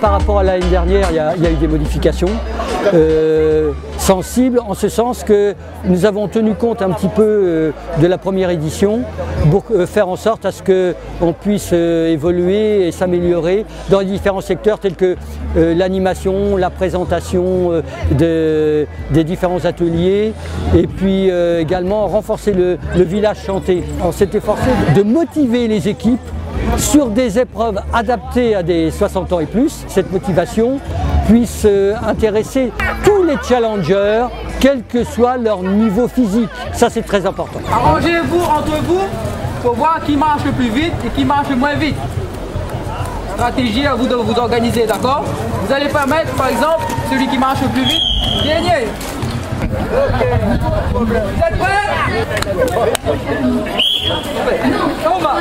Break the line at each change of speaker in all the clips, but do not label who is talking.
Par rapport à l'année dernière, il y a eu des modifications sensibles, en ce sens que nous avons tenu compte un petit peu de la première édition pour faire en sorte à ce qu'on puisse évoluer et s'améliorer dans les différents secteurs tels que l'animation, la présentation des différents ateliers et puis également renforcer le village chanté. On s'est efforcé de motiver les équipes sur des épreuves adaptées à des 60 ans et plus. Cette motivation puisse intéresser tous les challengers, quel que soit leur niveau physique. Ça, c'est très important.
Arrangez-vous entre vous pour voir qui marche le plus vite et qui marche le moins vite. Stratégie à vous de vous organiser, d'accord? Vous allez permettre, par exemple, celui qui marche le plus vite, gagner. Vous êtes prêts? On va.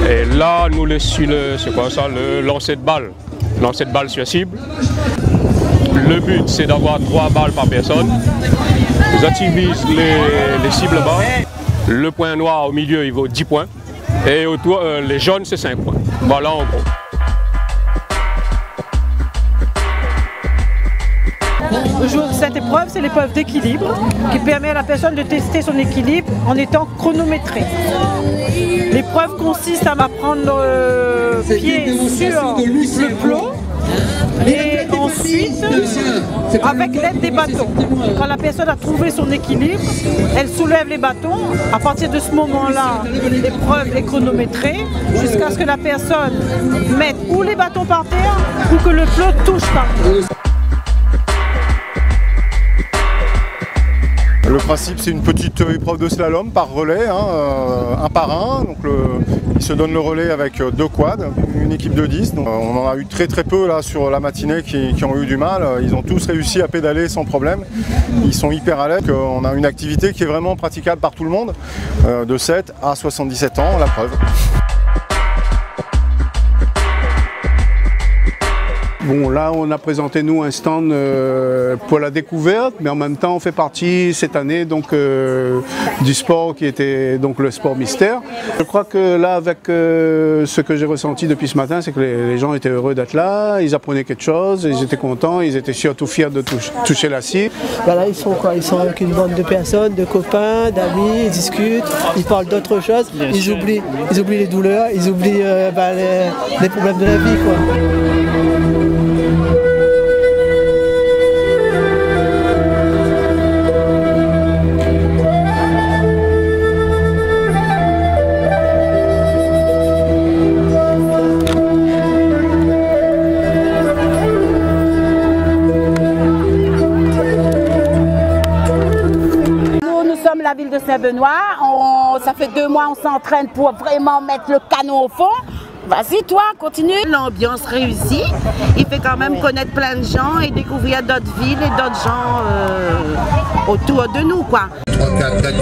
Et là, nous c'est quoi ça, le lancer de balle. Lancer de balle sur cible. Le but, c'est d'avoir 3 balles par personne. Vous activez les cibles bas. Le point noir au milieu, il vaut 10 points. Et autour, les jaunes, c'est 5 points. Voilà en gros.
Cette épreuve, c'est l'épreuve d'équilibre qui permet à la personne de tester son équilibre en étant chronométré. L'épreuve consiste à prendre pied sur le plot et ensuite, avec l'aide des bâtons. Quand la personne a trouvé son équilibre, elle soulève les bâtons. À partir de ce moment-là, l'épreuve est chronométrée jusqu'à ce que la personne mette ou les bâtons par terre ou que le plot touche par terre.
Le principe, c'est une petite épreuve de slalom par relais, un par un. Donc ils se donnent le relais avec 2 quads, une équipe de 10. Donc, on en a eu très peu là sur la matinée qui ont eu du mal. Ils ont tous réussi à pédaler sans problème. Ils sont hyper à l'aise. On a une activité qui est vraiment praticable par tout le monde, de 7 à 77 ans, la preuve.
Bon, là, on a présenté, nous, un stand pour la découverte, mais en même temps, on fait partie, cette année, donc, du sport qui était donc le sport mystère. Je crois que là, avec ce que j'ai ressenti depuis ce matin, c'est que les gens étaient heureux d'être là, ils apprenaient quelque chose, ils étaient contents, ils étaient surtout fiers de toucher la cible.
Voilà, ils sont avec une bande de personnes, de copains, d'amis, ils discutent, ils parlent d'autres choses, ils oublient les douleurs, ils oublient les problèmes de la vie, quoi.
La ville de Saint-Benoît, ça fait 2 mois on s'entraîne pour vraiment mettre le canon au fond. Vas-y toi, continue. L'ambiance réussit, il fait quand même connaître plein de gens et découvrir d'autres villes et d'autres gens autour de nous, quoi.
3, 4, 4,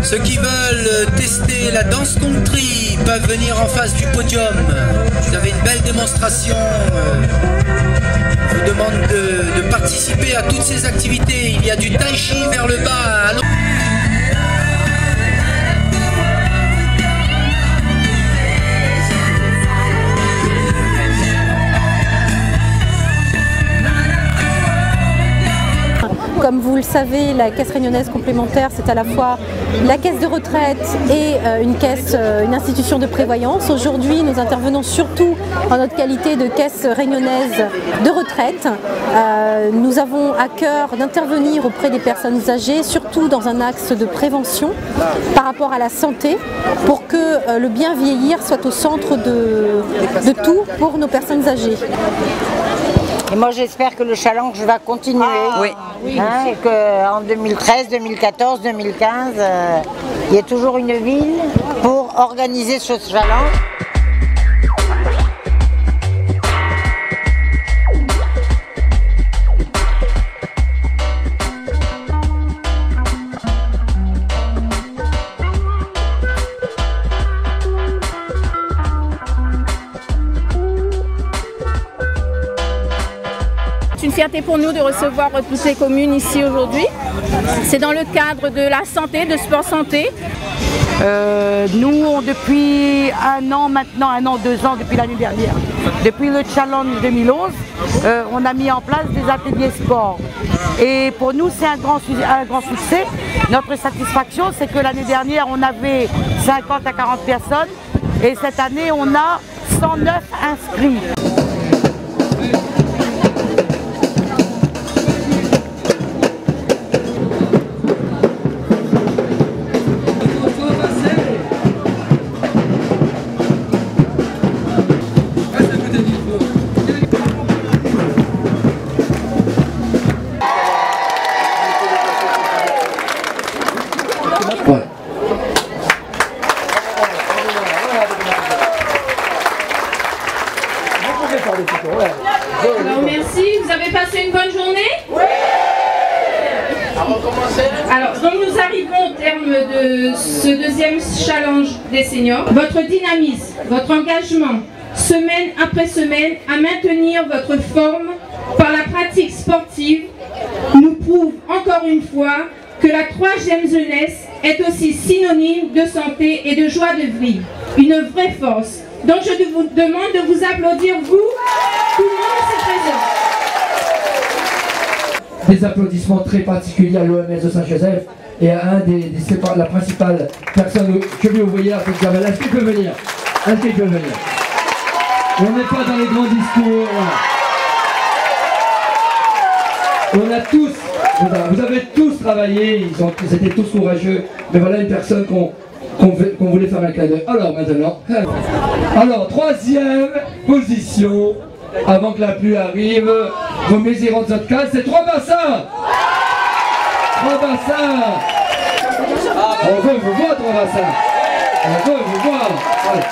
Ceux qui veulent tester la danse country peuvent venir en face du podium. Vous avez une belle démonstration. Je vous demande de participer à toutes ces activités. Il y a du tai chi vers le bas.
Comme vous le savez, la caisse réunionnaise complémentaire, c'est à la fois la caisse de retraite et une institution de prévoyance. Aujourd'hui, nous intervenons surtout en notre qualité de caisse réunionnaise de retraite. Nous avons à cœur d'intervenir auprès des personnes âgées, surtout dans un axe de prévention par rapport à la santé, pour que le bien vieillir soit au centre de tout pour nos personnes âgées.
Et moi j'espère que le challenge va continuer, et qu'en 2013, 2014, 2015, il y ait toujours une ville pour organiser ce challenge.
fierté pour nous de recevoir toutes les communes ici aujourd'hui. C'est dans le cadre de la santé, de sport santé.
Nous, depuis un an maintenant, 2 ans depuis l'année dernière, depuis le Challenge 2011, on a mis en place des ateliers sport. Et pour nous, c'est un grand succès. Notre satisfaction, c'est que l'année dernière, on avait 50 à 40 personnes et cette année, on a 109 inscrits.
Alors merci, vous avez passé une bonne journée? Oui. Alors donc nous arrivons au terme de ce deuxième challenge des seniors. Votre dynamisme, votre engagement, semaine après semaine, à maintenir votre forme par la pratique sportive nous prouve encore une fois que la 3e jeunesse est aussi synonyme de santé et de joie de vivre. Une vraie force. Donc je vous demande de vous applaudir, vous, tout le monde ici présent.
Des applaudissements très particuliers à l'OMS de Saint-Joseph et à la principale personne que vous voyez là, est-ce qu'il peut venir? Est-ce qu'il peut venir? On n'est pas dans les grands discours. On a tous, vous avez tous travaillé, ils étaient tous courageux, mais voilà une personne qu'on voulait faire un clin d'œil. Alors maintenant, alors 3e position, avant que la pluie arrive, vos mésirons de votre case, c'est 3 bassins. 3 bassins. On veut vous voir 3 bassins. On veut vous voir. Ouais.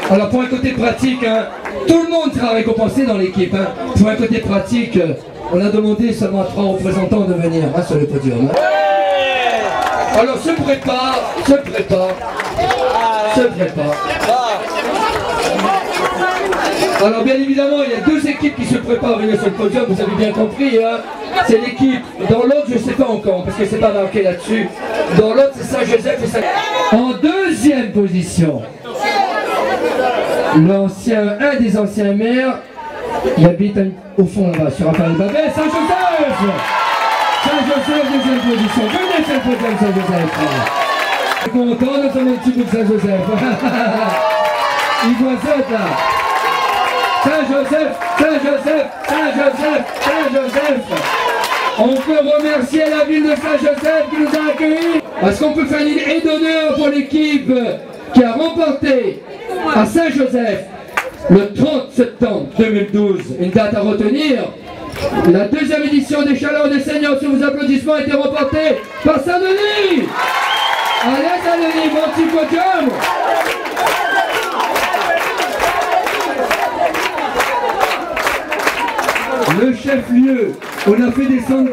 Alors pour un côté pratique, hein, tout le monde sera récompensé dans l'équipe. Hein. Pour un côté pratique, on a demandé seulement à 3 représentants de venir sur le podium. Hein. Alors se prépare. Alors bien évidemment, il y a 2 équipes qui se préparent à venir sur le podium, vous avez bien compris. Hein. C'est l'équipe, dans l'autre je ne sais pas encore, parce que c'est pas marqué là-dessus. Dans l'autre c'est Saint-Joseph et Saint-Joseph. En 2e position, un des anciens maires, il habite au fond là-bas, sur un palais de Babel, Saint-Joseph. Saint-Joseph, 2e position. Venez sur le podium, Saint-Joseph. Je suis content de faire un petit bout de Saint-Joseph. Il voit ça là. Saint-Joseph, Saint-Joseph, Saint-Joseph, Saint-Joseph. On peut remercier la ville de Saint-Joseph qui nous a accueillis. Est-ce qu'on peut faire une aide d'honneur pour l'équipe qui a remporté à Saint-Joseph le 30 septembre 2012, une date à retenir. La 2e édition des Challenges des Seniors sur vos applaudissements a été remportée par Saint-Denis. Allez Saint-Denis, mon petit podium. Le chef-lieu, on a fait descendre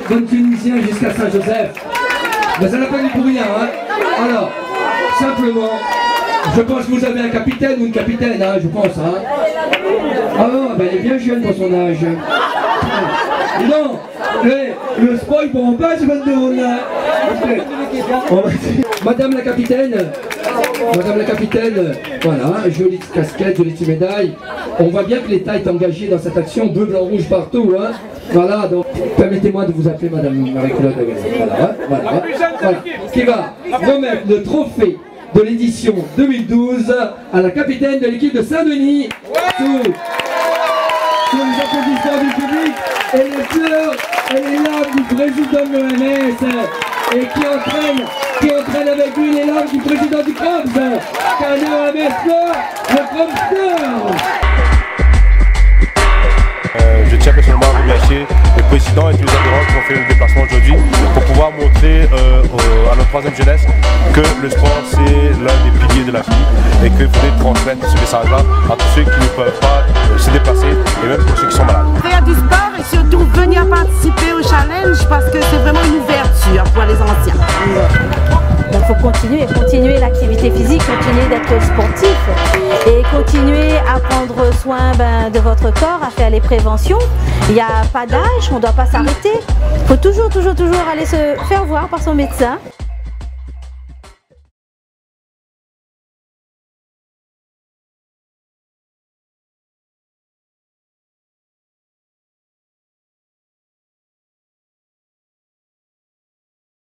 bonnes Tunisiens jusqu'à Saint-Joseph. Mais ça n'a pas dit pour rien, hein. Alors, simplement, je pense que vous avez un capitaine ou une capitaine, hein, je pense, hein. Ah non, ben elle est bien jeune pour son âge. Non, le sport, il prend pas ce monde là. Madame la capitaine, voilà, jolie casquette, jolie petite médaille. On voit bien que l'État est engagé dans cette action, bleu, blanc, rouge partout. Hein. Voilà, donc permettez-moi de vous appeler Madame Marie-Claude. Voilà. Qui va remettre le trophée de l'édition 2012 à la capitaine de l'équipe de Saint-Denis. Sous les applaudissements du public et les fleurs et les larmes du président de l'OMS et qui entraîne avec lui les larmes du président du CROMS, car l'OMS pleure, le CROMS pleure.
Je tiens personnellement à remercier le président et tous les adhérents qui ont fait le déplacement aujourd'hui pour pouvoir montrer à notre 3e jeunesse que le sport c'est l'un des piliers de la vie et qu'il faudrait transmettre ce message-là à tous ceux qui ne peuvent pas se déplacer et même pour ceux qui sont malades.
Faire du sport et surtout venir participer au challenge parce que c'est vraiment une ouverture pour les anciens.
Il faut continuer l'activité physique, continuer d'être sportif et continuez à prendre soin de votre corps, à faire les préventions. Il n'y a pas d'âge, on ne doit pas s'arrêter. Il faut toujours aller se faire voir par son médecin.